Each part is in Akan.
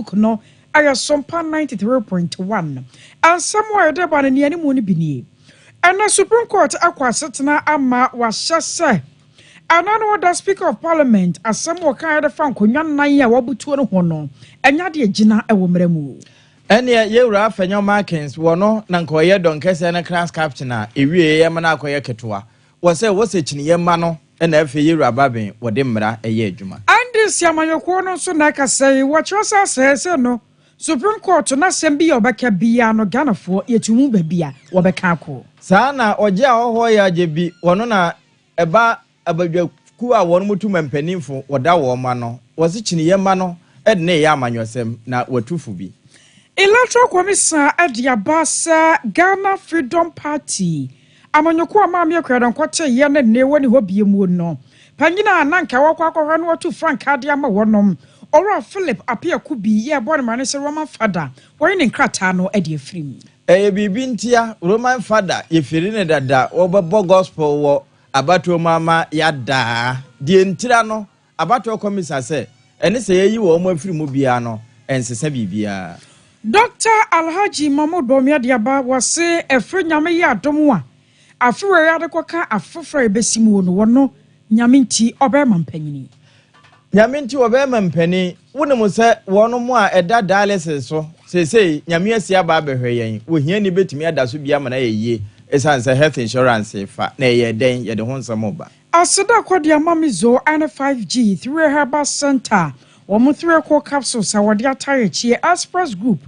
network no aya Sompa 93.1 and somewhere there by the animal bini. And the Supreme Court aquasitna ama was say. And I know the Speaker of Parliament as some were kind of found Kunyan Naya Wabutu and Hono, and Yadia Gina a woman. And yet, you Ralph and your markings were no Nankoya Don Cassana class captain, Irie Yamanakoya Ketua. Was it in Yamano and every year Rababi, or Dimra a year Juma. And this Yamayokono so naka say what Rosa says no. Supreme Court na sembi obeka bia no Ghana for yetumu bebia wobeka ko. Sana oja ohoya jebi wono na eba abadwaku a wono mutu mampanimfo woda wo ma no wose chini yema no edne ya amanyosem na watufu bi. Electoral Commission adiabasa Ghana Freedom Party amanyoko amami akradon kwache ye ne ne woni hobie mu no. Panyina ananka wakwa akwa no watu Frank ade ama wonom. Ora Philip apia kubi ye born man se Roman father when in krata no e de afrim bibi ntia Roman father ye firine dada obebo gospel wo abato mama yada die ntira no abato komisa se ene se yeyi wo mo afiri mu bia no ensesa bibia. Dr. Alhaji Mahmoud Bomiadiaba wase efre nyame ye adom a afre ya de koka afofre besimu no wono nyame nti obema mpanyini. Nyaminti obema mpani wonemu se wono mu a eda dialysis so sesei nyame asia ba behwe yen wo hia ni betumi ada so bia ma na yeye esanse health insurance fa na ye den ye de ho nsamo ba aseda kwade amamizo and 5G through herbal center womo 3 core capsules awade atare chie Express Group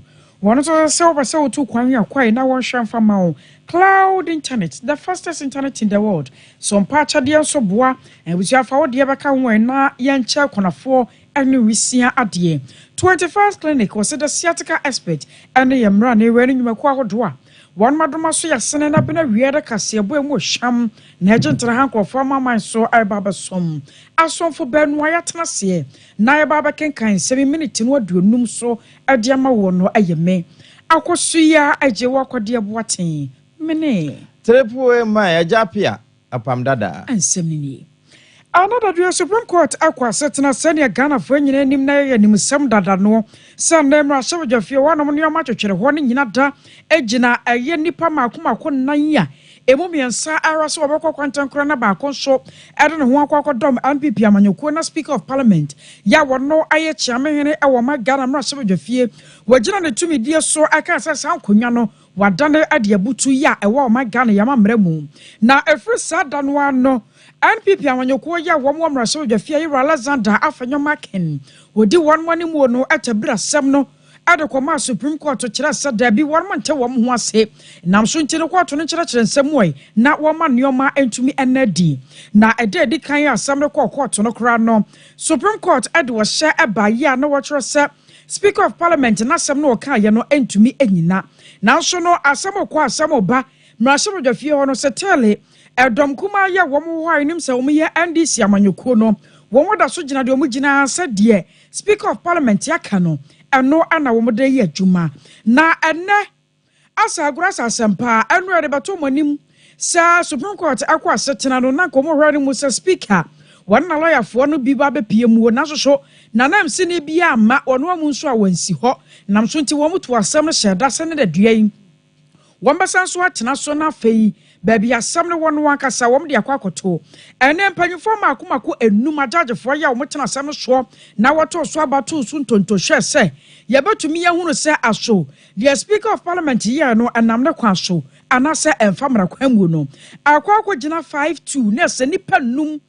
wono so se obese otu kwan ya kwai na won hwemfa ma cloud internet, the fastest internet in the world. Some patch of the so boa, and we have found the Abaka na yancha konafo and Risia adie. 21st clinic was the sciatica expert and the Yamrani wearing Makwa Dwa. One madama so yasen up in a weird cassia boy sham, Negent Hanko former my so I baba som. As one for Ben Wyattanasia, Naya Baba can kind 7 minutes in what do num so a diama wono a yame. Akosuya a jewako dear boating. Mene Trepu my Japia apam dada and semini. Another do Supreme Court aqua setting senior Ghana for any name na nim sem dada no Sunday Rasha Jafia one of your matcher warning yinada ejina a ye nipa makuma kon nanya Emumi sa araso obeko kwantan krana ba konso ede ne ho akwa dom MPP amanyoko na Speaker of Parliament ya wono aye chiamehene e wo ma Ghana Rasha Jafia wagina ne tumi die so aka sa konwa no wadane ade abutu ya e wo ma Ghana ya mamremu na efri sa dano ano NPP amanyoko ya wo mo Rasha Jafia yi Alexander afenyomaken wodi won wani mu no atabira sem no adekoma Supreme Court kira sada bi won mante wo ho ase nam so ntine court no kira nsem woi na wo ma neoma entumi enadi na ede kan asam no court no kra no Supreme Court ade wo hye eba ya na wo kira se Speaker of Parliament na asam no ka ye no entumi enyina na so no asam ko asam oba mrasho dwafie ho no setele edom kuma ya wo mo hwa nim se wo ye NDC amanyoko no wo woda so gina de wo gina se de Speaker of Parliament yaka no eno ana wo mode ye adwuma na ene asagura sasempa eno ede bato monim sa Supreme Court akwa setena no na komo hware mu sa Speaker wonna lawyer fo no bi ba bepie mu na soso na nam se ne bia ama ono amu nso a wansi ho nam so nti wo muto asem no hyeda se ne da duai womba so atena so na fei baby asam ne wono wankasa wom de akwakoto ene mpanyufo makomako enum ajagefo ya wo tena asam so na woto so abato so ntonto hwe se ye betumi ye hunu se aso the Speaker of Parliament ye no anam ne kwa so anase emfamra kwamu no akwako gina 52 na se nipa num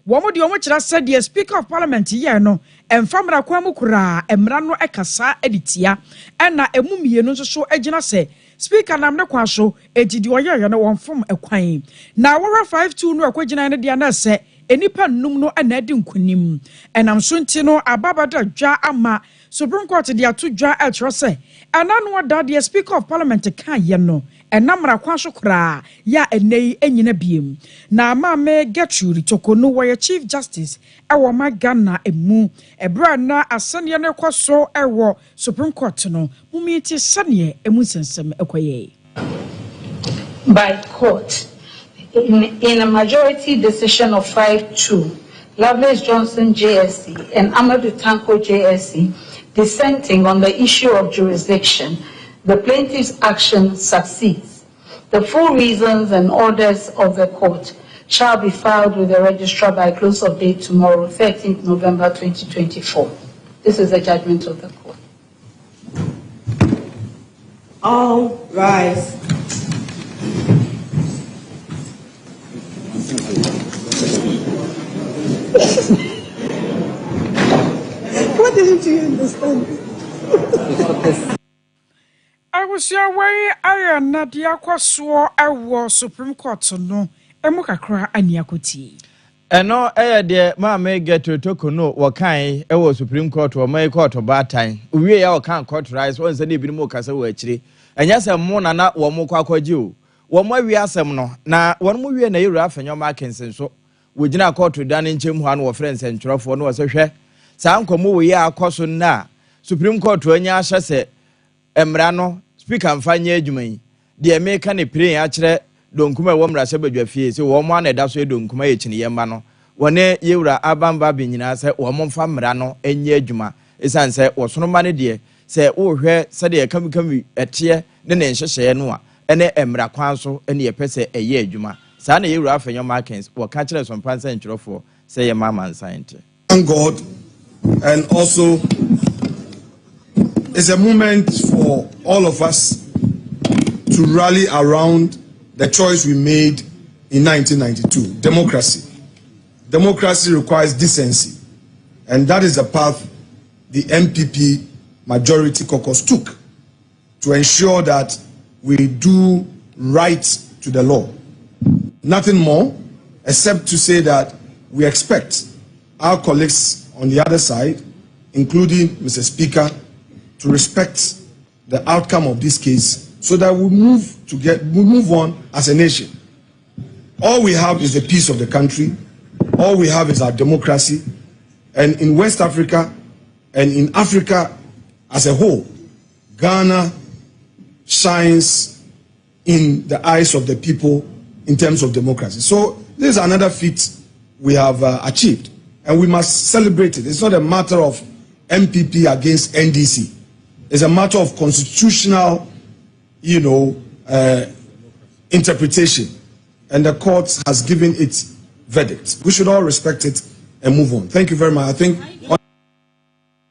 womo de womo kira se the Speaker of Parliament ye no emfamra kwamu kura emra no ekasa editia ena emumie no so agina se Speaker nam ne kwa so ejidi oye no wonfom ekwan na wora 52 no akwagina ne dia na se enipa num no ana adi nkunim enam so nti no ababada dwa ama Supreme Court dia to dwa eltro se anano da the Speaker of Parliament kan ye no enamra kwa so kra ya enei enyina biem na Mame Gertrude Tokono wo Chief Justice ewo ma Ghana emu ebra na asane ne kwaso ewo Supreme Court no mumiti sane emu sensem ekoye by court in a majority decision of 5-2 Lovelace Johnson JSC and Amadou Tanko JSC dissenting on the issue of jurisdiction, the plaintiff's action succeeds. The full reasons and orders of the court shall be filed with the registrar by close of day tomorrow, 13th November 2024. This is the judgment of the court. All rise. What didn't you understand? I was your way. I am Nadia Quaswa. I was Supreme Court no. Emukakra aniakuti. Eno de ma me get to no wakan e wo Supreme Court or my court of bad time. We ya kan court rise once any bi mo kasa we akire. Enya se mo na wo mo kwakwaji o. Wo mo wi asem no na won mo wi na yura afenyo makensen so. We gina court dan nchem ho an wo friends entrofo no wo se hwe. Sa nkomo we ya akoso na Supreme Court anya ahye se emra no speaker mfanye adwuman. De me ka ne pray ya kire donkuma wo mra se badwafie se wo mo aneda so donkuma ye chine yema no wone yewura abamba binyina se wo mo mfa mra no enye adwuma esan se wo sono ma ne de se wo hwe se de kamikami etie ne ne nhyehyeye no a ene emra kwan so ene ye pese eye adwuma sa na yewura afenyo markets wo ka kire Sompa nchirofo se ye mama nsante. Thank God, and also it's a moment for all of us to rally around the choice we made in 1992, democracy. Democracy requires decency, and that is the path the MPP majority caucus took to ensure that we do right to the law. Nothing more, except to say that we expect our colleagues on the other side, including Mr. Speaker, to respect the outcome of this case so that we move on as a nation. All we have is the peace of the country. All we have is our democracy. And in West Africa and in Africa as a whole, Ghana shines in the eyes of the people in terms of democracy. So this is another feat we have achieved, and we must celebrate it. It's not a matter of MPP against NDC. It's a matter of constitutional interpretation, and the court has given its verdict. We should all respect it and move on. Thank you very much. I think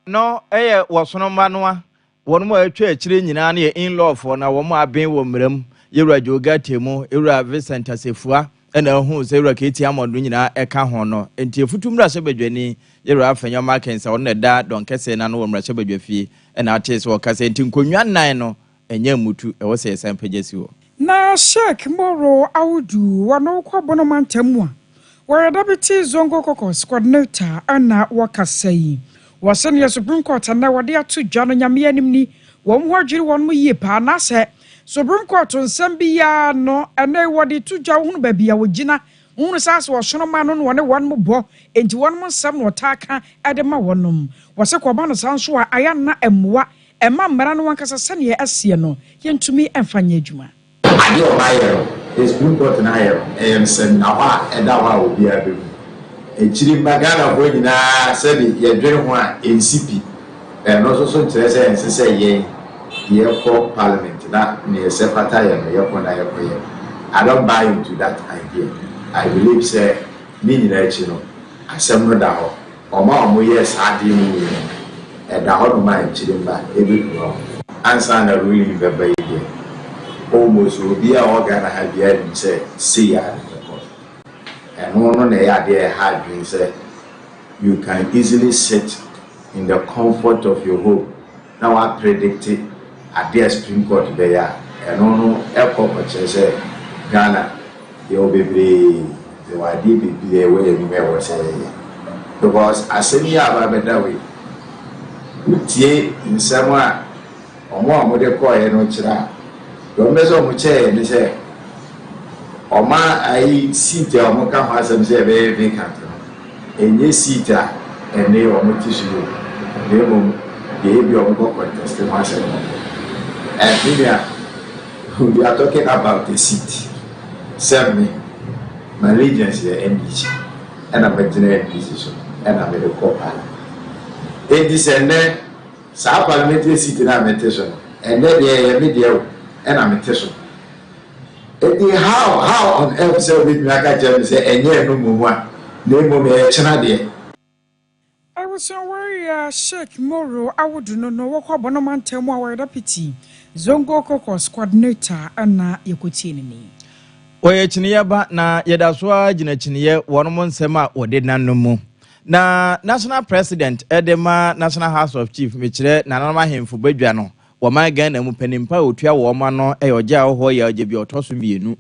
no wasono manwa won mo atwa akire nyina na in-law for na wo mo aben wo mram yewura joga temu yewura Vincent Asefua ena hu se yewura keti amodo nyina eka ho no enti efutumra se badwani yewura afenyo makensa won da donkese na no wo mra se badwafie ena atese wo kase enti nkonwa nan no enye mutu e wo se esampagesi wo Na Sheikh Moro Audu wano kwa bono mantemwa. Where deputy zongo caucus coordinator ana wakasei. Wasani ya Supreme Court na wadia tu jano nyamia nimni wamwajiri wanmu yepa na se Supreme Court nsembi ya no ene wadi tu ja hunu baby ya wajina hunu sasa washono manu wane wanmu bo enti wanmu nsem wataka edema wanum. Wase kwa bano sansua ayana emwa ema mmerano wankasa sani ya asiye no yentumi enfanye juma. Ade o bayero the Supreme Court na ayero sen na wa eda wa obi abebu echiri magana bo nyina se de ye dwere ho a NCP no so ntere se ye for parliament na ne se fata ye no ye ko na ye ko ye. I don't buy into that idea. I believe say me nyina echi no asem no da ho oma omo ye sa ade mu ye eda ho no ma echiri mba ebebu ho answer na really be almost will be our Ghana have yet say and one idea had been said you can easily sit in the comfort of your home. Now I predicted at the Supreme Court there and no airport say Ghana they will be the idea be the way we were saying because I said yeah that way in somewhere or more they call it the measure of chair and say, Oma, I sit there, Moka has some very vacant. And ye sit there, and they are tissue. They will be able to contest myself. And here, we are talking about the seat. Serve me, my allegiance is NDC, and I'm a general decision, and I'm a co-pilot. It is a saa parliamentary seat na mete so and then the media and I'm so how on earth say with me aka tell me say enye no mumu a na emo me chena de I was aware Sheikh Moro I would no work up on a man tell more deputy Zongo Kokos coordinator and Yakutini. Oye chiniye ba na yedaswa jina chiniye wono nsema wode nanomu na national president edema national house of chief mechire na nanama hemfu badwa no wo man Ghana mu panimpa otua wo ma no eyoja ho ya ojebi otoso mienu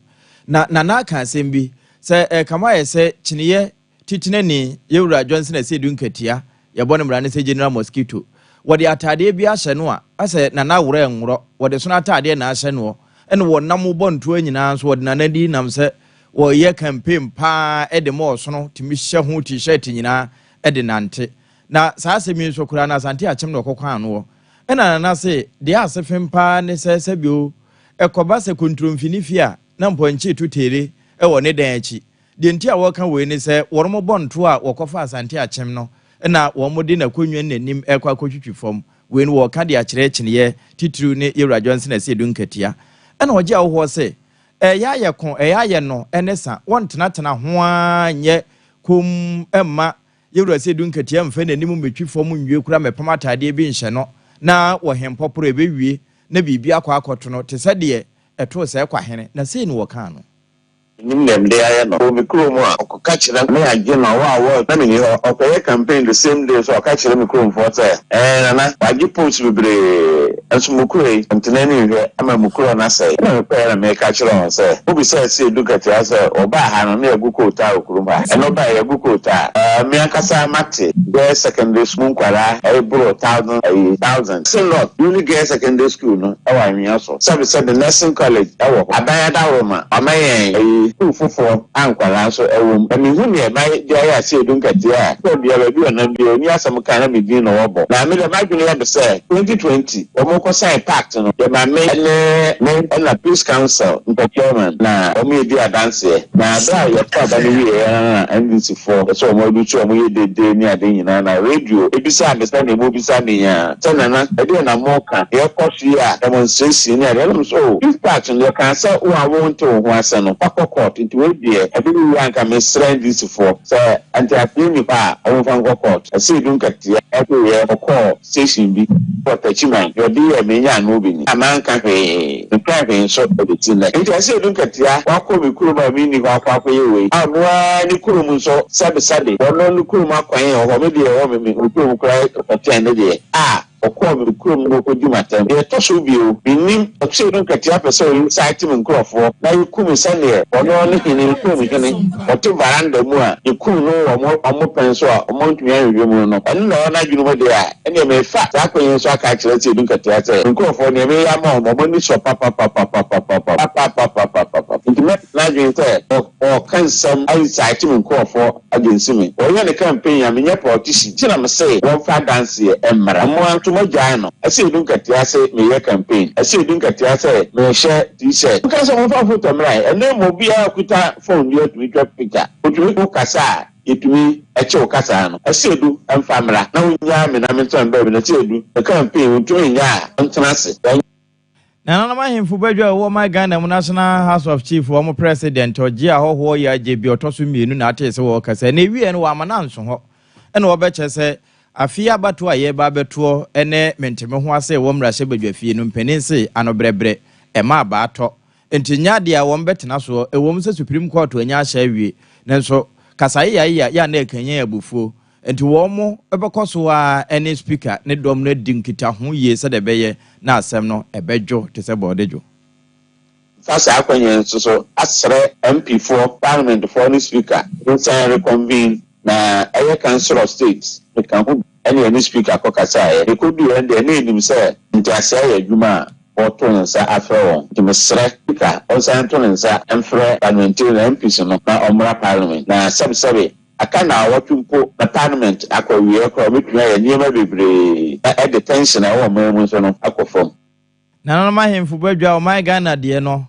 na aka asembi se kama yese chiniye titinani yewura Johnson Asedu nkatia yebone mrane se general mosquito wode atade bi ahye no a ase na wura enwro wode so na atade na ahye no ene wo nam bonto anyina so wode nanadi nam se wo ye campaign pa edemo so no timi hye ho t-shirt nyina ede nante na saa semi so kura na asante achem no kokwan no ena na se de asefem pa ne se bio ekoba se kontromfini fia na mponche tutere wo ne dan achi de nti a wo kan we ne se wormo bonto a wokofa asante achem no na wo mode na konwa nanim ekwa kotwitwifom we ne wo ka de akire chineye titru ne Yewura Johnson Asedu nkatia ena oje awo se ya ye no enesa wontenatena ho anye kum emma Yewura Asedu nkatia mfe nanim metwifom nwie kura mepam atade bi nhye no na wo hempoporo ebewie na bibi akwakoto no te se de eto se kwa hene na sei ne wo kan no Nimnem de aye no mi krom a okoka kire me agye na wa na me okoye campaign the same day so okoka kire mi krom for say na wagye post bebre enso mukure ntenani hwe ama mukuro na say na me pa na me ka kire on say obi say say dukati say oba ha no na eguko ta okrum ha eno ba eguko ta me akasa mate the secondary school kwara e bro 1000 say not uni get secondary school no e wa nwi aso said the nursing college e wo abaya da roma amayen fufo ankwala so ewum emi hu ne mai de ya Asedu nkatia so bia ba bi ona bi oni asam kan na bidin no wobo na me de madwene ya be say 2020 omo ko sign pact no de ma me na peace council procurement na omo edi adanse na da ya pa ba ni wi NDC for so omo du chu omo ye de ni ade nyina na radio ebisa be say na mo bisa ni ya tanana e de na mo kan e ko shi a demonstration ni ade so peace pact no kan say wo awon to ho ase no court into we there e bi wan ka me strand this for say anti appeal pa o fan court Asedu nkatia e ko ye ko station bi for tachiman yo di e me nya no bi ni amanka hwe the private so the tin like nti Asedu nkatia wa ko mi kuro ma mi ni kwa ye we anwa ni kuro mu so sabe wono ni kuro ma kwan ye ho me de ho me kuro mu kura tachian ne de okwa kuro mu ko jumatem e to so bi o nim Asedu nkatia pese o site mi nkrofo na yikum sane ono ni hini kuro mi kene oto baranda mu a yikum no omo penso a omo ntumi ayewe mu no eno na ona dwunu mo de a ene me fa za kwenye so aka kire Asedu nkatia se nkrofo ne me ya ma omo ni so papa intimate na dwunu se o kansam ai site mi nkrofo agency mi o ye ne campaign ya me nya politician tina me say won fa dance e mara mo anto mo gyan no Asedu nkatia se me ye campaign Asedu nkatia se me share t-shirt because of photo mrai ene mo bia kuta phone yo to make picture otumi ko kasa etumi eche o kasa no Asedu amfamra na wonya me na menton ba bi na Asedu the campaign otumi nya antanase na na mahemfu badwa wo my Ghana mu national house of chief wo president oje ahoho ya jebi otoso mienu na atese wo kasa na ewie no wa mananso ho ene wo beche se afia bato aye ba beto ene menteme ho ase wo mrahye badwa fie no mpeninse anobrebre ema ba ato enti nyade a wo mbetena so ewom se supreme court anya ahya awie nenso kasaye ya na ekanya abufuo enti wo mo ebekoso a ene speaker ne dom no dinkita ho ye se de beye na asem no ebedwo te se bodejo sasa akwenye so asre MP for parliament for the speaker inside reconvene na area council of states we can any speaker kokasa e could do and the name say nti asa ya adwuma otonsa afro the speaker also antonsa emfre parliamentary MPs no na omra parliament na sabe aka na watwumpo na parliament akọwie kọ metwa ya niema bebre e detention na wo mamu so no akọfom na mahemfu badwa o my Ghana de no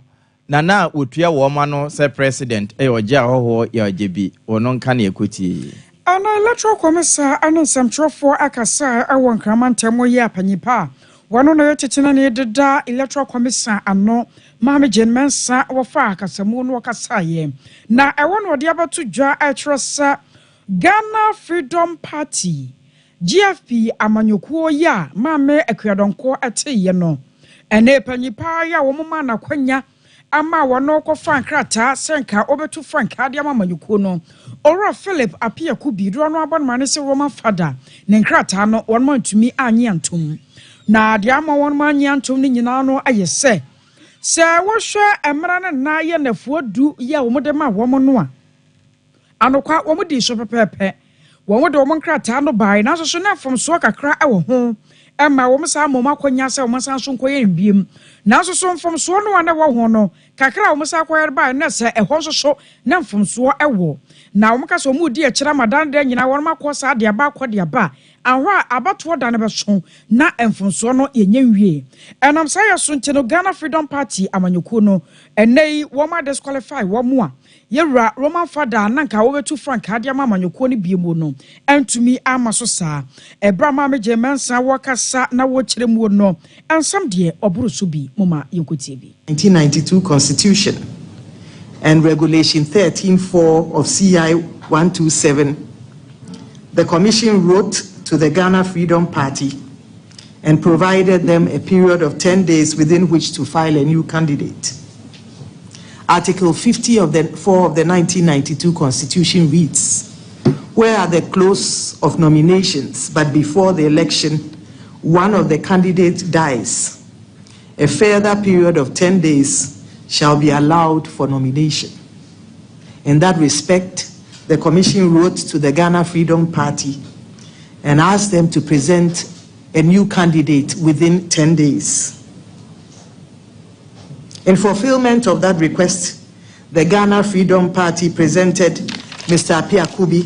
na otua wo ma no se president e oje ahoho ya ojebi ono nka na ekoti Ana electoral commissioner ane samtrofo akasa awon kramantam ye apanyipa wano na yetete na yededa electoral commissioner ano maame jenmensa wofa akasamu no wakasa ye na ewo no de abato dwa atresa Ghana Freedom Party GFP amanyokuo ya maame akuadonko ateye no ene panyipa ya wo mama na kwanya ama wono ko frankrata senka obetu franka de amanyukuo no Ora Philip apia kubi do no abonma ne se Roman Father ne nkrata no won mantumi anye antom na de ama won manye antom ne nyina no ayese se wo hwe emra ne na ye nafuo du ye wo de ma wo mo no a anokwa wo mo di so pepepe wo de wo nkrata no bai na so na fom so kakra e wo ho Emma wo msa moma kwanya se wo msa so nkoye mbiem na so so mfom so no wana wo ho no kakra wo msa koye ba na se ehon so na mfom so ewo na wo mka so mu di ekira madan de nyina wo makọ de aba akọ de aba ahwa abato da ne beso na mfom so no yenye nwie enam sa yeso ntino Ghana Freedom Party amanyoko no enei wo ma disqualify wo mu a yewura Roman Father nanka wo betu frank ade amanyoko no biemu no entumi amaso saa ebra ma meje mensa wakasa na wo kire mu no ensam de oburu so bi moma yenkotie bi 1992 Constitution and Regulation 13.4 of CI 127, the Commission wrote to the Ghana Freedom Party and provided them a period of 10 days within which to file a new candidate. Article 50 of the 4 of the 1992 Constitution reads, where at the close of nominations, but before the election, one of the candidates dies, a further period of 10 days shall be allowed for nomination. In that respect, the Commission wrote to the Ghana Freedom Party and asked them to present a new candidate within 10 days. In fulfillment of that request, the Ghana Freedom Party presented Mr. Apia Kubi,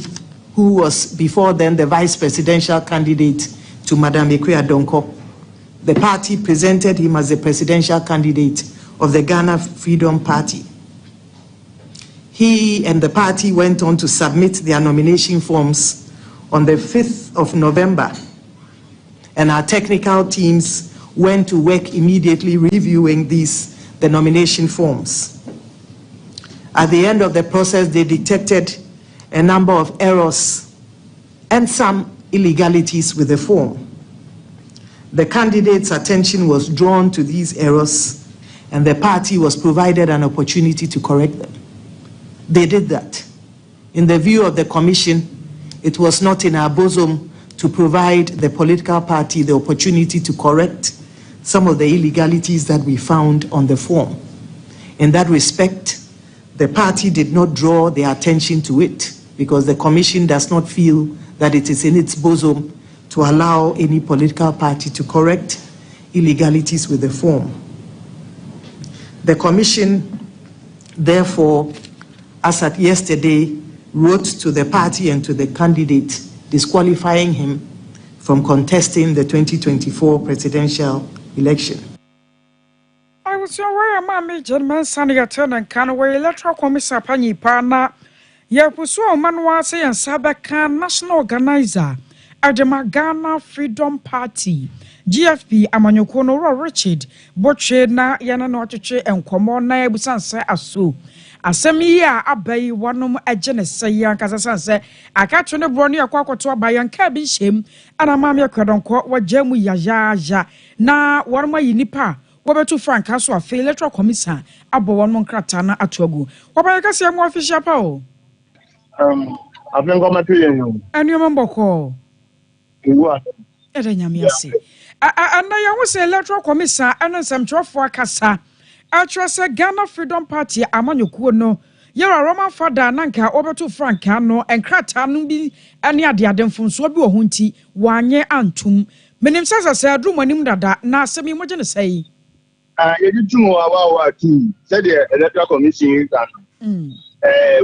who was before then the vice presidential candidate to Madam Ekwe Adonko. The party presented him as the presidential candidate of the Ghana Freedom Party. He and the party went on to submit their nomination forms on the 5th of November, and our technical teams went to work immediately reviewing the nomination forms. At the end of the process, they detected a number of errors and some illegalities with the form. The candidate's attention was drawn to these errors, and the party was provided an opportunity to correct them. They did that. In the view of the Commission, it was not in our bosom to provide the political party the opportunity to correct some of the illegalities that we found on the form. In that respect, the party did not draw their attention to it because the Commission does not feel that it is in its bosom to allow any political party to correct illegalities with the form. The Commission, therefore, as at yesterday, wrote to the party and to the candidate disqualifying him from contesting the 2024 presidential election. I was aware my major man Sanya turn and can away electoral commissioner Pani Pana. Yapuso Manwa say and Sabakan national organizer Adema Ghana Freedom Party. GFP amanyokono ro Richard Boche na yana no atwetwe enkomo na ebusan se aso asem yi a abai wonom agene sey ankasa sanse akatwe ne bro ne yakwakoto abayan ka bi hyem ana maame akwadonko wajamu yayaja na worma yi nipa wobetu franka so afi electoral commission abo wonom nkrata na atoagu wobaye kase mu official pa o abengo matuye enu mboko iwa ere nyame ase ana ya wo se electoral commission ana samtrofo akasa atrese Ghana Freedom Party amanyokuo no yera Roman Father nanka obeto franka no enkrata no bi ane ade mfonso bi wo hunti wanye antum menim sasa se adrumanim dada na asemi moje ne sei yedi tumo wa tu said the electoral commission kan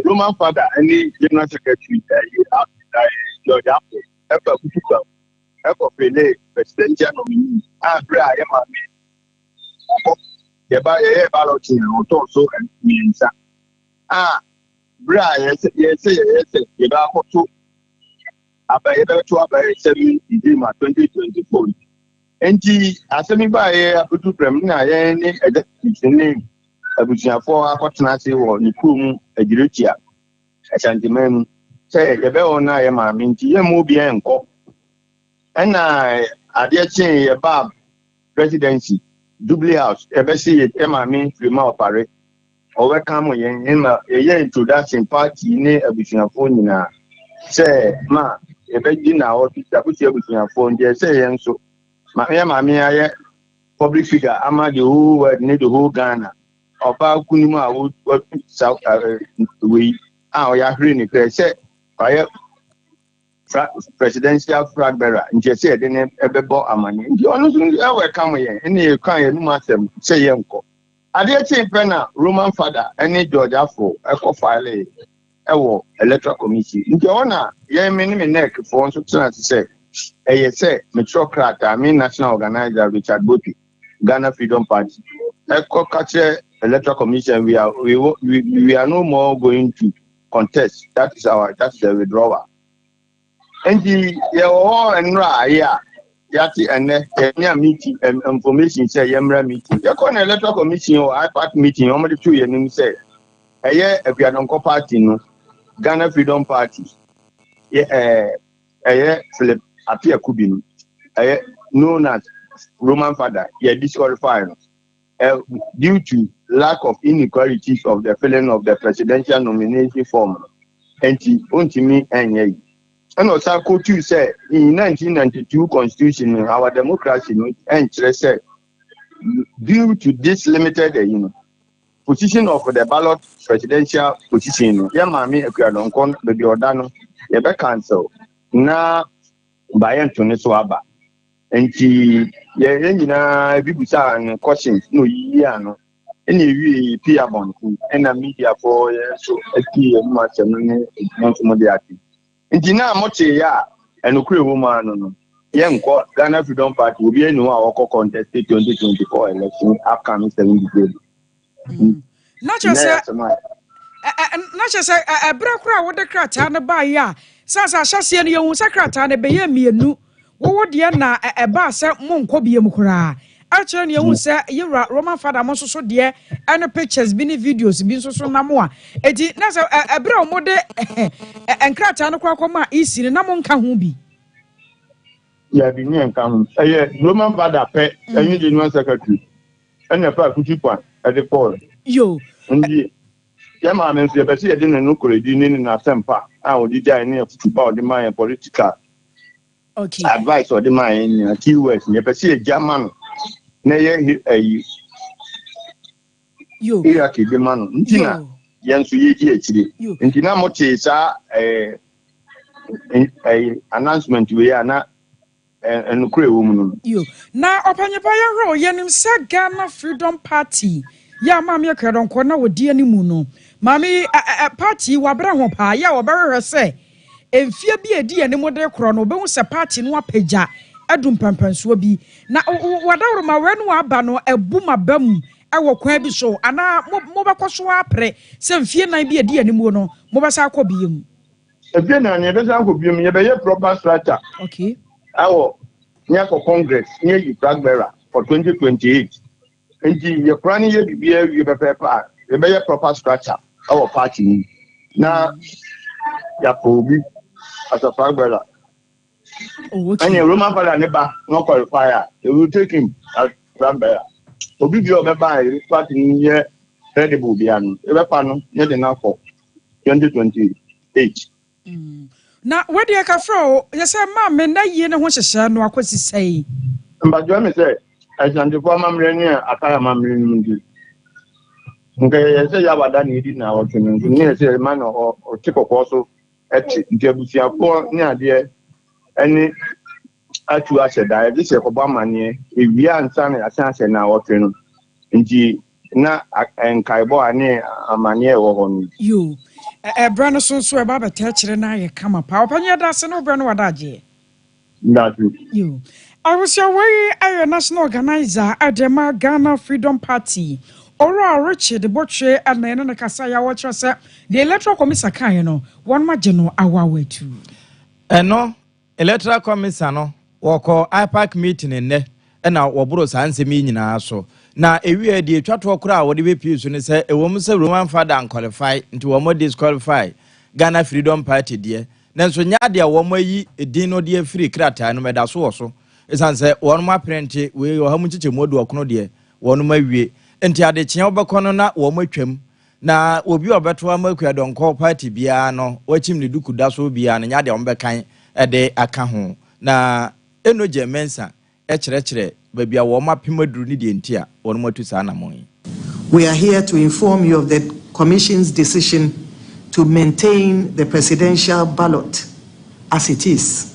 Roman Father any general secretary George Apple efa kutuka efa pele presidential nominee abra yamame yeba Ballot to so and means bra yes yeba hoto to about 7 December 2024. And asemi ba abudu prem na ni executive abusuafo akọtenase wɔ ne kurom agiretia asanteman sɛ yɛbɛ wɔ na yɛ maame nti yɛ mu obi nkɔ ɛna adeɛ kyen yɛ ba presidency Jubilee House yɛbɛsi yɛ maame firima ɔpare ɔbɛka mo yɛn na yɛyɛ introduction party ne abusuafo nyinaa sɛ ma yɛbɛgyi na ɔfi takuti abusuafo ndeɛ sɛ yɛn nso maame ayɛ public figure ama the whole world ne the whole Ghana ọba kunimu a wo south we ya hwere ne kre se kwaye presidential flag bearer nje se de ne ebebo amane nje onu so e welcome ye ne e kan ye numa asem se ye nko ade che na Roman father ene George Afro e file e wo electoral committee nje ona ye me ne neck for so tena se ye se metrocrat national organizer Richard Bopi Ghana Freedom Party catch Electoral Commission, we are no more going to contest. That is the withdrawal. And the yati and meeting information say yemra meeting. You call Electoral Commission or IPAC meeting, only 2 years say if you are non party no Ghana Freedom Party. Philip Apia Kubin, known as Roman father, disqualified. Due to lack of inequalities of the filling of the presidential nomination form, and and also Kotu said in 1992 constitution our democracy and said due to this limited position of the ballot presidential position, Yamami Ekradon the Ordano, Yebe cancel now by Anthony Swaba. And bibusa and questions no no any we peer bond and a media for so a key much and now much and a woman no young Ghana Freedom Party will be no our contest 2024 election upcoming 7 December. Not just a brakra with the cratana by ya Sasa Shassian young Sacratana be ye nu. What dear na a bass monko be mukura. Actually, you say you Roman father most so dear and the pictures, been videos, been so namoa. Eti nasa a bra mode and cratano quacoma is in a namon can be. Yeah, the name come. Roman father pet and you didn't want secretary. And a part put one at the pole. Yo, indeed. Yama means the best didn't know in a Sompa. I would die near to power the mind political. Okay. Advice or the mind keywords. You can see a German. Nay, you Iraqi man, Ntina, Yansu Yi, and Tinamote a announcement we are not and Cree woman. You now open your fire row, Yanim said Ghana Freedom Party. Ya mammy, I don't corner with dear Nimuno. Mammy, a party, Wabra Pa, ya or better say. And fear be a dear no more chrono, bones a party no peja, a dum pampers will be. Now, whatever my renwa bano, a boomer bum, I will quabi so, and now Mobacoswa pre, some fear may be a dear Nimuno, Mobasako beam. Again, I never could be a proper structure. Okay. Our near for Congress, near you, flag bearer for 2028. And your cranny, you be a paper, a proper structure, our party. Now, Yapobi. As a flag bearer. And a Roman father never not qualifier. They will take him as flag bearer. So be your member starting here, credible beyond ever panel, yet enough for 2028. Now, what do you can throw? Yes, ma'am, and that year no one shall know what to say. But you say, as I'm the former millionaire, I can't remember. Okay, I say, I was done it now. Near say, man or tip of also. Ntiabusia po ni ade ani atu ase da e se Obama ni ewia ansa na ase ase na wotwe no nti na enkaibo ani amane e wo ho no yo bra no so e ba beta kire na ye kama pa opanya da se no bra no wadaje ndatu yo I was your way a national organizer at the Ghana Freedom Party. Ora Richard the Botche and the Nana Kasaya watch us the Electoral Commission, one marginal our way too. Eno electoral commission no woko IPAC meeting ne na woburo sansemi nyina so na ewie de twato kura wode bepi so ne se ewom se Roman father unqualified nti wo disqualify Ghana Freedom Party de nanso nya de wo mayi edin no de free krata no meda so wo so esan se won ma prenti we wo ha mu chiche modu okono de won ma wie nti ade kye obekono na wo matwam na obi obeto amakua donko party bia no wachim ne duku da so bia na nya de ombekan ede aka ho na enoje mensa ekyerɛkyerɛ babia wo mapemaduru ni de ntia won matu saa na mo. We are here to inform you of the Commission's decision to maintain the presidential ballot as it is.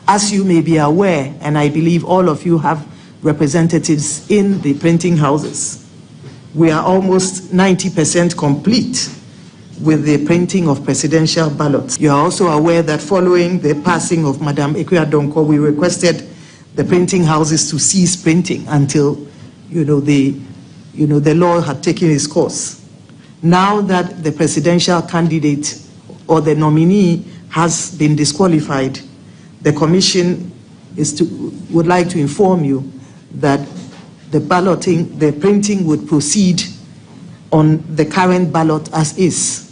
As you may be aware, and I believe all of you have representatives in the printing houses, we are almost 90% complete with the printing of presidential ballots. You are also aware that following the passing of Madam Ekwe-Adonko, we requested the printing houses to cease printing until, the law had taken its course. Now that the presidential candidate or the nominee has been disqualified, the Commission would like to inform you that the printing would proceed on the current ballot as is,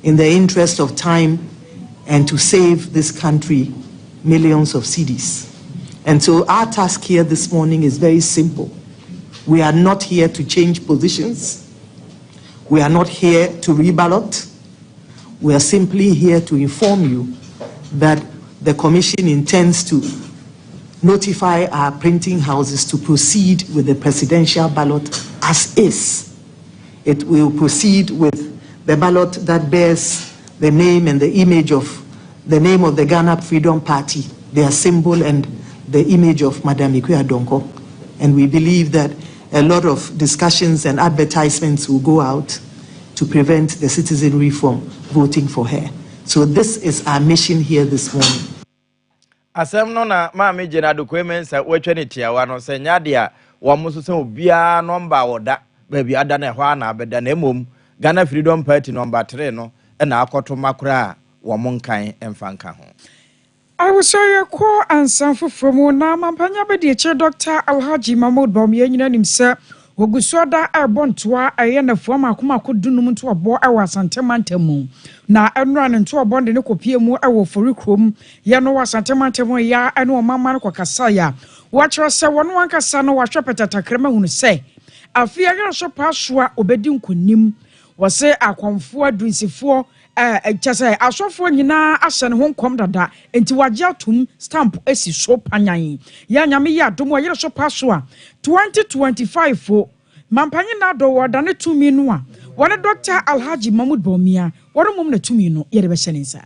in the interest of time and to save this country millions of cedis. And so our task here this morning is very simple. We are not here to change positions. We are not here to reballot. We are simply here to inform you that the Commission intends to notify our printing houses to proceed with the presidential ballot as is. It will proceed with the ballot that bears the name and the image of the name of the Ghana Freedom Party, their symbol, and the image of Madam Ekwe-Adonko. And we believe that a lot of discussions and advertisements will go out to prevent the citizenry from voting for her. So this is our mission here this morning. Asem no na maame jena do kwemensa wetwe ne tiawa no se nyade a wo muso se obia number woda ba bi ada na hwa na abeda na emom Ghana Freedom Party number 3 no na akoto makura wo monkan emfanka ho. I will show you ko ansan foforo na mampanya be de che Dr. Alhaji Mahmoud Bawumia nyina nim se wogusoda ebontoa aye na fuama akoma kodunum nto obo ewa santemantamu na enura ne nto obo de ne kopie mu ewo forikrom ye no wa santemantamu ya ene o mama ne kokasa ya wachro se wono wankasa no wahwe petatakrema hunu se afia yero so pasua obedi nkonim wose akwamfo adunsifo chase asofo nyina ahye ne ho nkom dada enti wagye atum stamp esi so panyan ya nyame ya dom yero so pasua 2025 mampanyi na do woda ne tumi no a wone Dr. Alhaji Mahmoud Bawumia wone mom na tumi no yere be hyene nsa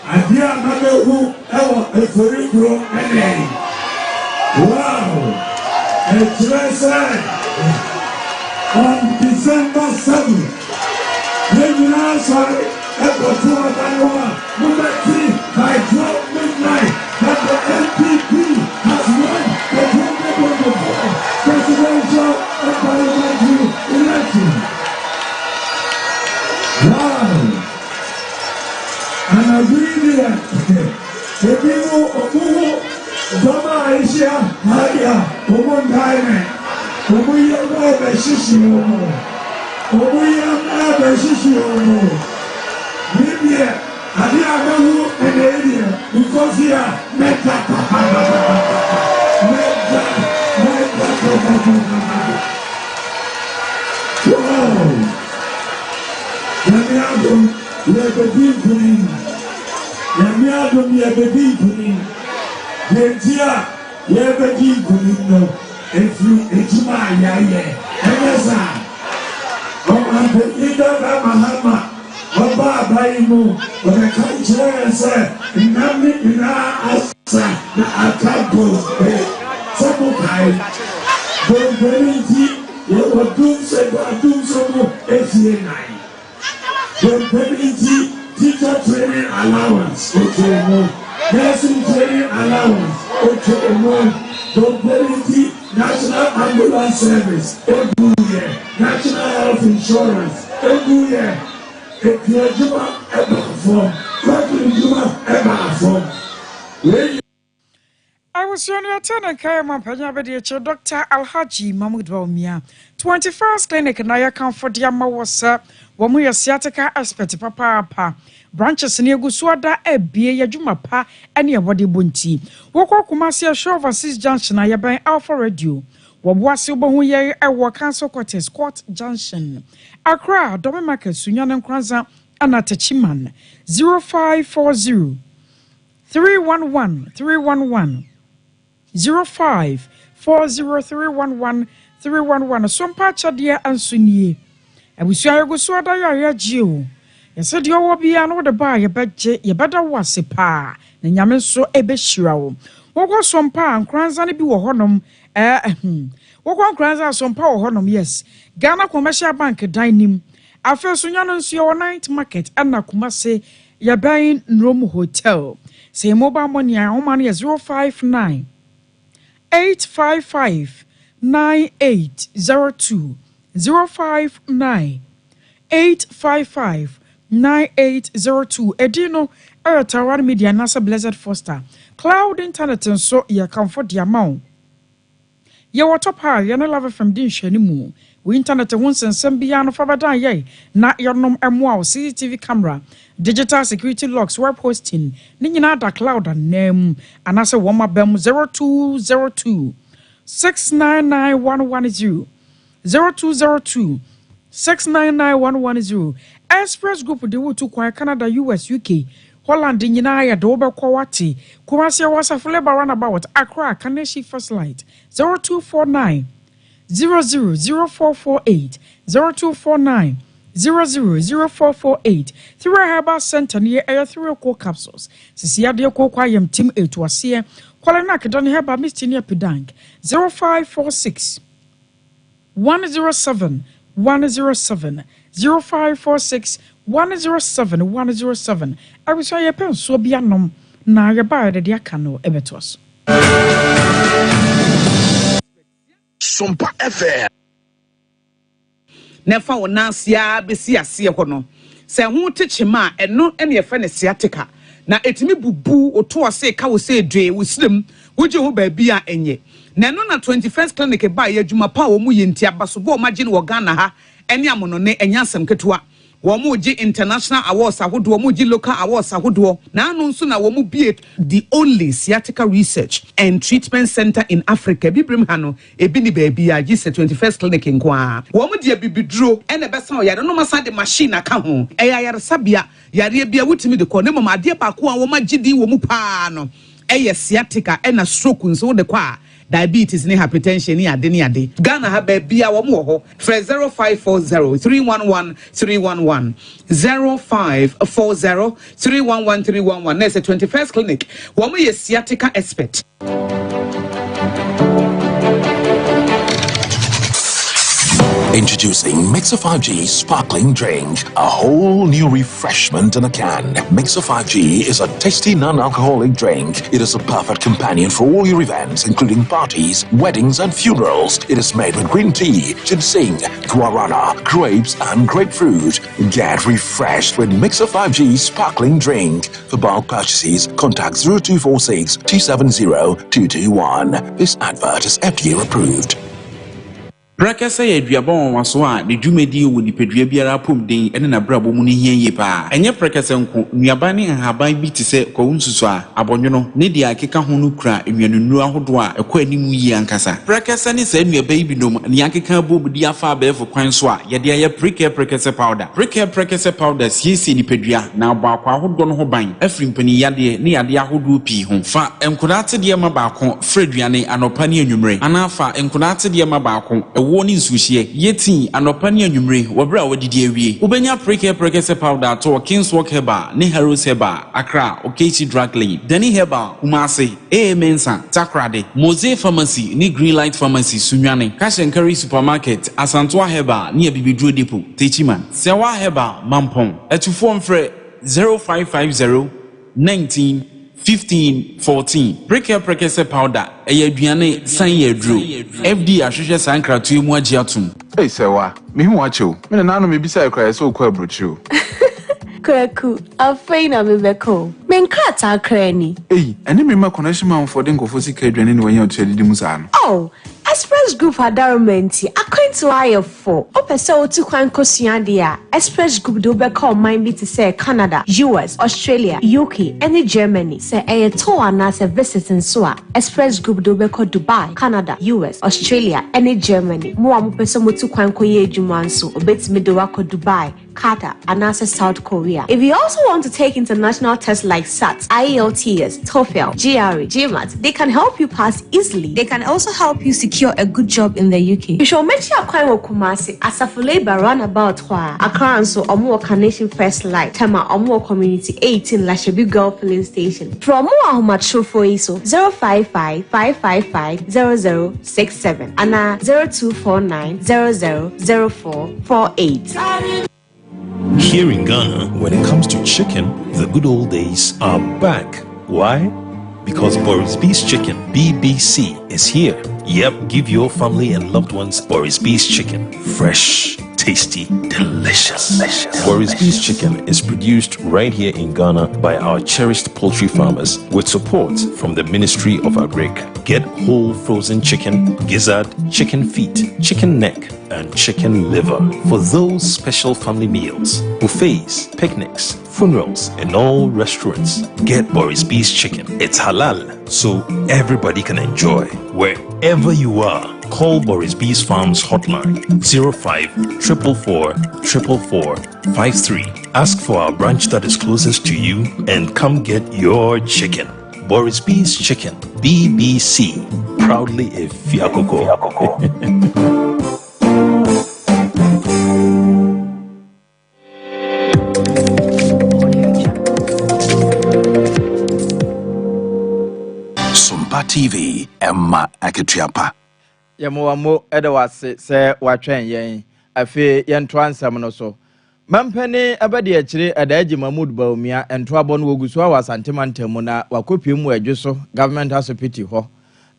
adia na behu ewo eforikro ene wow on December 7th we are sorry Electoral by 12 midnight that the NPP has won the 2024 presidential and parliamentary election. Wow! And I really the people of Doma Asia, Hadia, Diamond, Omoyam Abeshishio, Omoyam Abeshishio. Libya, Adiamalu and area, because here, Baba Baimu, but I can't say, Nami Ina Asa, na Akapo, Samukai, Bonferenti, Yodum Somo, SCA9. Bonferenti, teacher training allowance, okay, nursing training allowance, okay, Bonferenti, National Ambulance Service, National Health Insurance, If you are ever from I was your Lieutenant Kayama Panyabedi, Dr. Alhaji Mahmoud Baumia, 21st Clinic, Naya Comfort Yama was Wamuya Siatica Aspect Papa, branches near Guswada, Ebie Yajuma Pa, and your body bunti. Woko Kumasia show of Assis Junction, I by Alpha Radio. Wabwasi Bohuye, Ewa Council Quarters, Court Junction. Accra, Domi Market, Sunyan Kranza, Anatachiman, 0540 311 311. 0540311311 Sompa chadia ansunie abusuaye gosuada ya gio yese de owo bia no de ba ye beje ye beda wase pa na nyame nso ebehira wo wokọ Sompa ankranza ne bi wo honom wokọ ankranza Sompa wo honom yes Ghana Commercial Bank dining afeso nyano nso ye night market ana Kumase ye ban Nrom Hotel say mobile money a woman is 059 855-9802 059-855-9802 Edino Electoral Media Nasa Blessed Foster Cloud Internet and so ya comfort the amount ye water power ya no love from din shanimu we internet once and some beyond fabada ye na your nom amwa CCTV camera digital security locks web hosting ninyina da cloud and name and as a warmer bem 0202 699110 0202 699110 Express Group de wo to kwa Canada US UK Holland nyina ya do be kwa wati Kumasi was a flavor runabout Accra Kaneshi First Light 0249 000448 0249 000448 through Herbal Center near Air 3 Core Capsules. Sisia de Kokwa Yam Team 8 was here. Qualanak Don Herba Mistinia Pedang 0546 107 107 0546 107 107. I wish I pen so be a nom na ya ba de akano ebetos. Sompa FM. Nefa wonansia besi ase ho no se ho techima eno ene ye fe ne siatica na etimi bubu oto ose ka wo se dwe wo srem woje ho ba bia enye na no na 21st clinic ba ye adwuma pa wo mu yenti abaso bo magine wo Ghana ha ene amono ne enyasem ketewa wo mu gi international awards ahodo wo mu gi local awards ahodo na anu nso na wo mu bie the only sciatica research and treatment center in Africa bibrim ha no ebi ni ba bia gi 21st clinic nkoa wo mu dia bibidro ene besa o yare no masa de machine aka ho eya yare sabia yare bia wutimi de ko ne mama ade ba ko a wo magidi wo mu pa no eye sciatica ena stroke nso de kwa diabetes ni hypertension ni ade Ghana ha ba bia wo mo ho 0540 311 311 0540 311 311 next 21st clinic wo mo ye sciatica expert. Introducing Mixer 5G Sparkling Drink, a whole new refreshment in a can. Mixer 5G is a tasty non-alcoholic drink. It is a perfect companion for all your events, including parties, weddings, and funerals. It is made with green tea, ginseng, guarana, grapes, and grapefruit. Get refreshed with Mixer 5G Sparkling Drink. For bulk purchases, contact 0246 270 221. This advert is FDA approved. Brakasa ye duabon waso a de dwumedi wo nipadua biara pom den ene na brabo mu ne hianye pa enye brakasa nko nuaba ne haban bi te se ko nsusu a abonwono ne dia akeka ho no kura enwanunu ahodo a ekọ animu yi ankasa brakasa ne sa nuaba bi nom ne akeka bobudi afa abefo kwan so a ye de aye brakasa powder siesi nipadua na aba akwa ahodo no ho ban afri mpani yade ne yade ahodo pi ho fa enkodate de ma baako freduane anopa ne anwumre anafa enkodate de ma baako woni nsuhie yeti anopa ne anwumre wobra wadidi awie ubenya prekese powder to Kingswalk Herbal ne Heroes Herbal Accra Okechi Drug Lane Dani Herbal Kumase Mensa Takrade Mose Pharmacy ne Greenlight Pharmacy Sunwane Kashenkari Supermarket Asantwa Herbal ne Bibidro Depot Techiman Sewa Herbal Mampong etufo mfre 0550 19 15-14 prekese powder aduane san yedru FD ahwehwe sankratu mu agiatum sewa me hu acho me na no me bisa ekra so kwa abrochiro Kreku, afeina bebeko. Menkata kreni. Hey, any member connection man for them go for secret and when you're trading Musano. Oh, Express Group Adarumenti, according to IF4. Opeso to Kwankosia, Express Group do beko mind me to say Canada, US, Australia, UK, and Germany. Say a tour and as a visit in Sua. Express Group do beko Dubai, Canada, US, Australia, and Germany. Moamu peso to Kwankoye Jumansu, obet midowako Dubai, Qatar, and also South Korea. If you also want to take international tests like SAT, IELTS, TOEFL, GRE, GMAT, they can help you pass easily. They can also help you secure a good job in the UK. You should make sure you Kumasi as a labor runabout Hwa, Accra and so Omo Carnation First Light, Tema Omo Community 18 Lashabi Girl Filling Station. From Omo Ahumad for ISO 055-555-0067 and 0249-000448. Here in Ghana, when it comes to chicken, the good old days are back. Why? Because Boris B's Chicken, BBC, is here. Yep, give your family and loved ones Boris B's Chicken. Fresh, tasty, delicious. Boris B's Chicken is produced right here in Ghana by our cherished poultry farmers with support from the Ministry of Agric. Get whole frozen chicken, gizzard, chicken feet, chicken neck, and chicken liver for those special family meals, buffets, picnics, funerals, and all restaurants. Get Boris B's Chicken. It's halal, so everybody can enjoy. Wherever you are, call Boris B's Farms hotline 05-444-444-53. Ask for our branch that is closest to you and come get your chicken. Boris B's Chicken, BBC, proudly a Fiakoko. Sompa TV, Emma Akitiapa. Yamuamo Edawase, say, Watchen Yen, a fee yen transam Mampene abadi achire adaji Mahmoud Baumia and Twabon Woguswa was antimantemuna wakopium juso government hospital ho.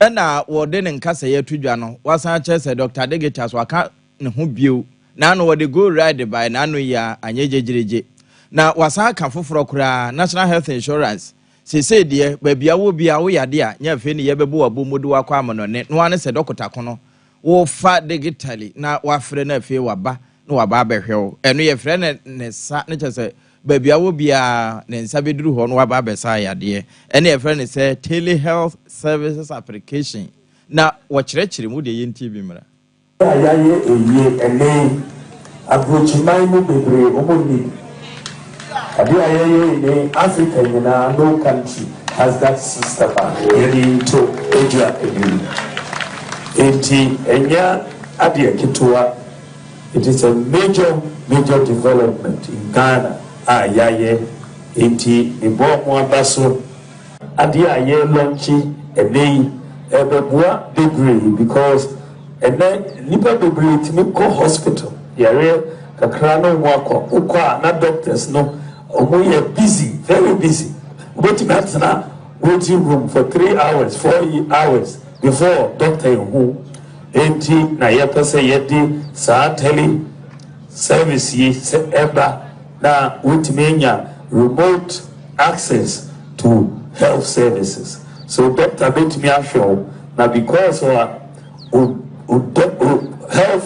Ena warden and Kasa ye tujano was a chess Dr. Degetas waka nhubiu. Nano wade go ride by nano ya anyeje. Na wasa kanfo frokura National Health Insurance. Se say dear, baby I will be away dear, nya feni yebebo abumudu wakwa monone. No one said Dr. Kono. Wo fa digitally na wafre na fe waba. No waba hweo eno ye frɛ ne sa ne kyese baby awo bia ne nsa beduru ho no waba besa yade eno ye frɛ ne sɛ telehealth services application na wɔkyerɛkyerɛ mu de yenti bi mra ayaye eye ene abrochiman mu bebre omoni abi ayaye ene Africa nyina no country has that system yeli to ejua ebi enti enya ade kitoa. It is a major development in Ghana. Yaye, inti ibo mwabaso. Adi aye launchi enei ebebua degree because ene nipa degree timi ko hospital. Yare kakrano mwako ukwa na doctors no omoye busy, very busy. Waiting na waiting room for 3 hours, 4 hours before doctor who. Enti na yepese yedi sa tele service yi eba na ultimenya remote access to health services. So Dr. Betumi Afro na because health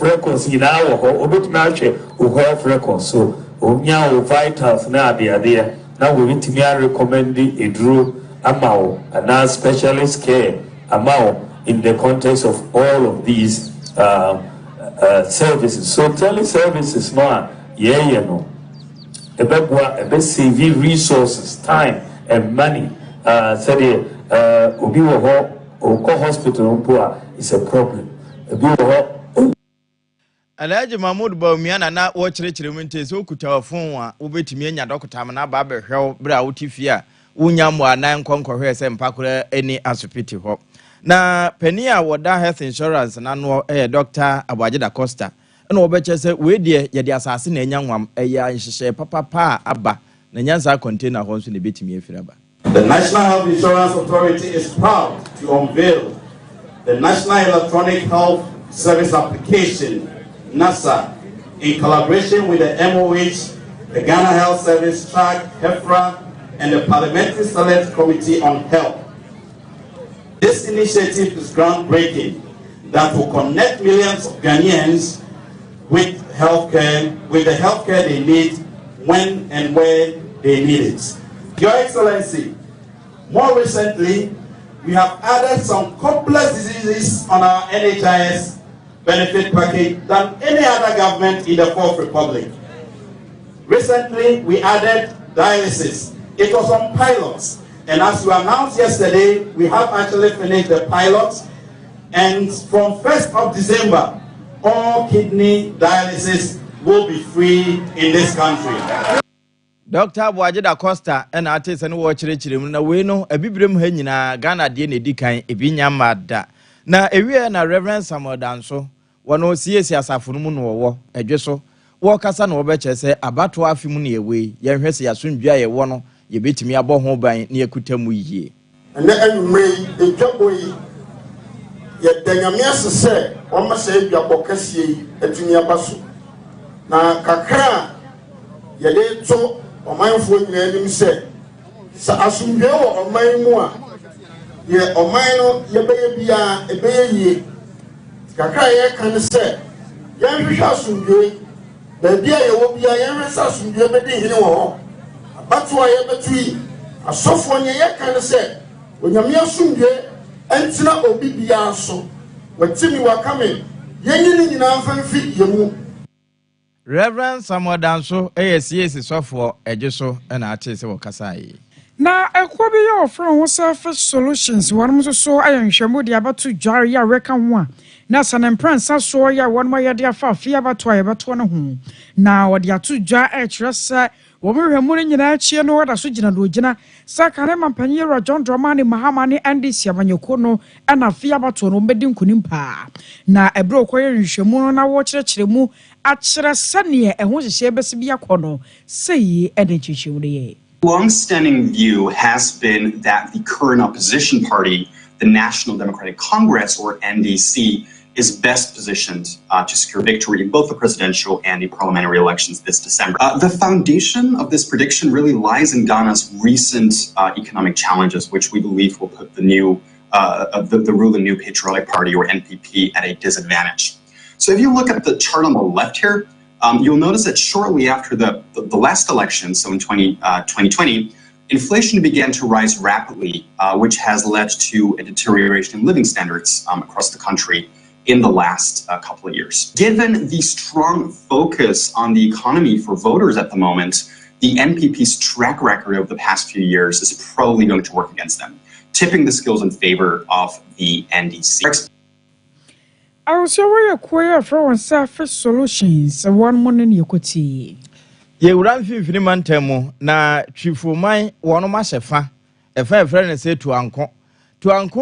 records in our Betumi Afro health records so onya vitals na ade na we Betumi recommend edru amao and specialist care amao in the context of all of these services. So teleservices no no. Ebe save resources, time and money. Say obi wo ho oko hospital mpo is a problem. Obi wo ho Alhaji Mahmoud Baumia na wɔkyerɛkyerɛ mu nte so kuta phone a wobetumi anya doctor na ba behwɛ bra wotifia wonya mo anan konkɔhwɛ sɛ mpakora ani asopiti ho. Na penia woda health insurance na no Dr. Abwajida Costa na obeche se we de ye de asase na enya nwam ya nhyehyɛ papa aba na nyansa container ho nso ne betimi afiraba. The National Health Insurance Authority is proud to unveil the National Electronic Health Service Application (NASA) in collaboration with the MOH the Ghana Health Service, TRAC, HEFRA, and the Parliamentary Select Committee on Health. This initiative is groundbreaking that will connect millions of Ghanaians with the healthcare they need when and where they need it. Your Excellency, more recently, we have added some complex diseases on our NHIS benefit package than any other government in the Fourth Republic. Recently, we added dialysis. It was on pilots. And as you announced yesterday, we have actually finished the pilots. And from 1st of December, all kidney dialysis will be free in this country. Dr. Abuajida Costa and artist and watching na we no ebibrem ha nyina Ghana de na dikan ebinya mada na ewie na Reverend Samuel Danso wono siesi asafunu mu no wo edweso wo kasa na obeche se abato afimu na ewe ye hwese yasundua ye wo no ye betimi abo ho ban na yakutamu yie ene anumrei edwaboyi ye danyamia sese o ma se edwabo kasie atumi abaso na kakra ye de to omanfo nyina nim se sa asundwe wo oman mu a ye oman no ye beye bia ebeye yie kakra ye kan se ye hwehwa asundwe da bia ye wo bia ye hwesa asundwe be de hene wo abato a ye betui asofo nye ye kan se onyame asundwe entina obi bia so watimi wakame ye nyini nyina mfanfi ye mu. Reverend Samuel Danso ASCS sofo ejeso na atese wokasai na ekobi ye ofro ho selfish solutions wanum so ayanhwemu de abato dware ya reka ho a na sanempransa so ya wanum ye de afa afia abato ayebato no ho na wode ato dwa ekirese womhwemu nyina achie no wada so gina do gina sakare mampanye ro John Dramani Mahamani NDC abanyoko no na afia abato no mbedi nkunimpa na ebro okoye nhwemu no na wo kirekiremu achira sane ehho hyehye besi bia kono sei edechichiwuye. Long-standing view has been that the current opposition party, the National Democratic Congress, or NDC, is best positioned to secure victory in both the presidential and the parliamentary elections this December. The foundation of this prediction really lies in Ghana's recent economic challenges, which we believe will put the ruling New Patriotic Party, or NPP, at a disadvantage. So if you look at the chart on the left here, you'll notice that shortly after the last election, so in 2020, inflation began to rise rapidly, which has led to a deterioration in living standards across the country in the last couple of years. Given the strong focus on the economy for voters at the moment, the NPP's track record over the past few years is probably going to work against them, tipping the scales in favor of the NDC. I was aware queer from selfish solutions one morning yokoti. Ye uran fifini mantemu na chifumai wano mashefa efa friend say to anko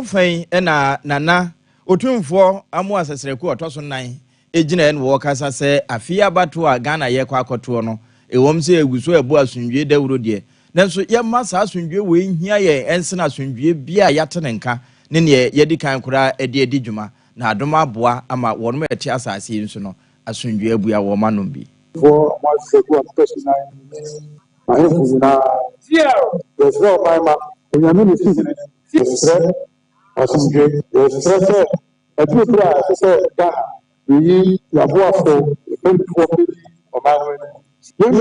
fai na nana otumfo amu asesereku otoso nan ejina en wo kasa se afia bato a Ghana ye kwa akoto no ewom se eguso ebu asundwe dawuro de nanso ye masa asundwe we hia ye ensena asundwe bia yatenenka ne ne ye di kan kura edi djuma na adoma aboa ama wonmo eti asase nso no asundwe abua wo manom bi for my second personal I have na yes no my ma onyame ni season yes asundwe yes say ati bra say Ghana we yaboa for 24 o ma we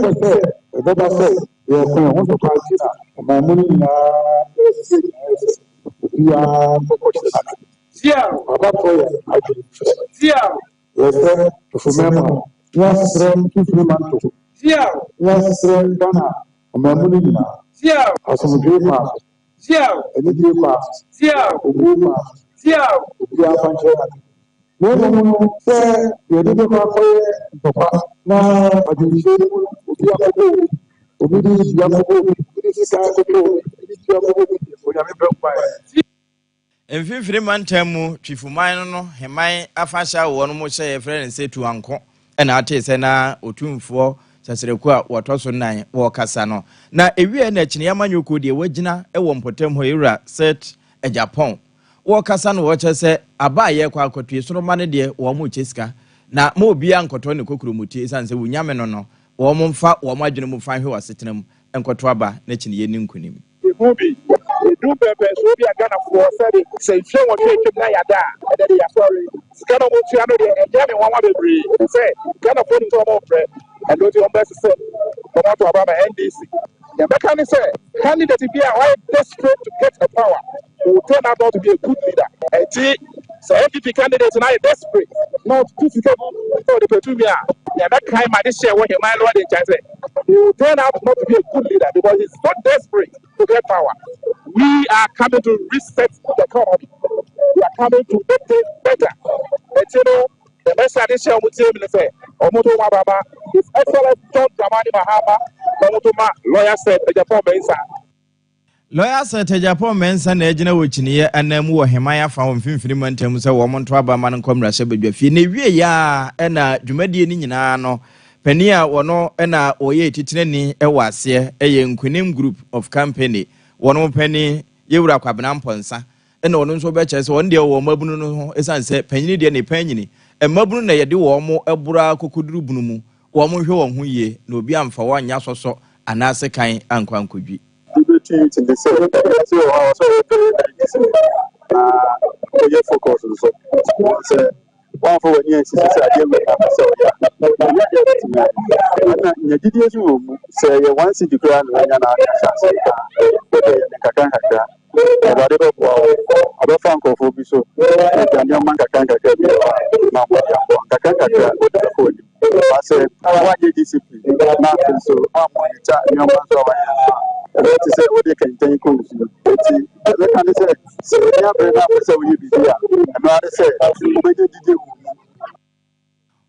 yes say baba say yes want to party na my money na we are about yes, sir. Yes, Ghana. Mfimfiri mantemu chifuman no heman afasha wono mo hye friend say to anko na ate se na otumfo sasereku a wotoso nan wo kasa no na ewie na chine yamanyoko de wagina ewo mpotem ho ewura set e Japan wo kasa no wo chese abaye kwa akotu so no mane de wo mo cheska na mo bia nkoto ne kokromuti sanse wunyame no wo mo mfa wo mo adwene mu fa hwe wasetena mu enkoto aba na chi ne yeni nkunim Movie. Do better, so be a gun for setting. Say, show what you can yada. And then you are sorry. Scan of what you are doing, and Jamie one of the three. Say, kind of putting some more bread. And don't you best say, come out to about NDC. The mechanic say, candidate to be a white desperate to get a power, who will turn out to be a good leader. And see, so MPP candidates now desperate, not too capable for the Petumia. Yeah, that kind of share what you might want to say. He will turn out not to be a good leader because he's not desperate to get power. We are coming to reset the economy. We are coming to make things better. And you know, the message I share with him is say, Omoto Mababa, His Excellent John Dramani Mahama, Omotoma, lawyer said, the Japan Mensa. Lawyer said Japan Mensa na ejina wo chiniye anamu wo hemaya fa wo mfimfini mantem se wo monto aba man nkomra se badwafi na wie ya na dwumadie ni nyina no pania wono na oye titinani ewa ase eye nkunim group of company wono pani yewura kwabena mponsa na wono nso be kyerɛ sɛ won de wo mabunu no esan sɛ panyini de ne panyini mabunu na yede wo mo ebura kokoduru bunu mu wo mo hwe wo ho yie na obi amfa wo anya soso anase kan ankwankodwi Debate in the same focus so one for when you say say once you declare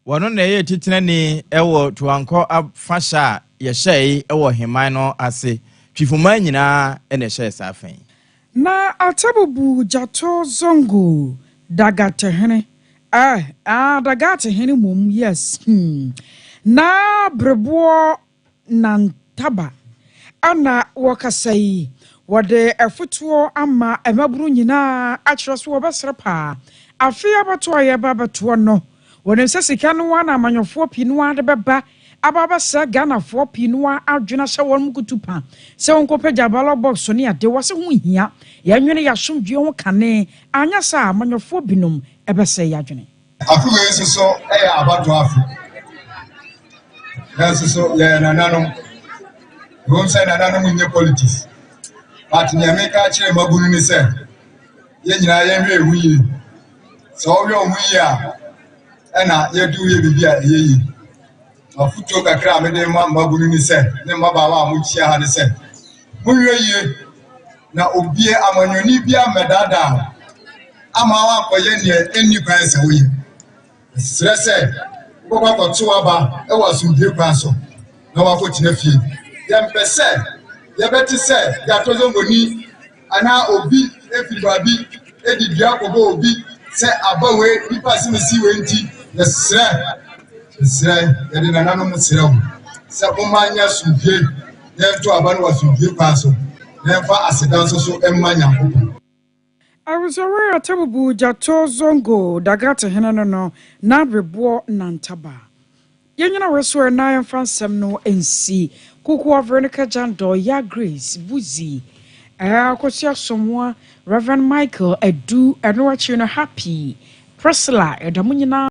wono na ye titinani ewo tuanko afasha ye hyei ewo heman no ase twifuma nyina ene hyei safen na atabubu jato zongo dagatehene dagatehene mum yes na brebo nantaba ana wakasai wode efutuo ama emaburu nyina akyerɛso wobɛsere pa afia bato aye babato no wone sesika no wana amanyofo pinua de beba ababasa Ghana-fo pinua adwena hye won mukutupa se wonkopagya ballot box ne ade wose ho hia ya nwene ya somdwe ho kane anya sa amanyofo binom ebese ya adwene afuwe so abato afu so ya nanano won say nanano nye politics but ni America chire mabunu ni se ye nyina ye hwe ehuyi so we omuyi a na ye du ye bibia ye afuto kakra amede mabunu ni se ne mabawa amuchia ha ni se munwe ye na obie amanyoni bia medada ama wa koye ne eni kwan se wo ye stresse boko ko to aba e wa sumdie kwan so na wa ko tina fie ye mpese ye beti se ya tozo ngoni ana obi efiribabi edidua ko bo obi se abawe nipa simisi we nti ye sre ye de nanano mu sre wo se ko manya sumdie ye to aba no wa sumdie kwan so ye fa asedan so emmanya ko I was aware atabubu jato zongo dagatehene no na brebo nantaba yenyina weso na yemfransem no ensi kuku Veronica Jando ya Grace Buzi akosia somwa Reverend Michael Edu eno achi no happy Priscilla edamunyina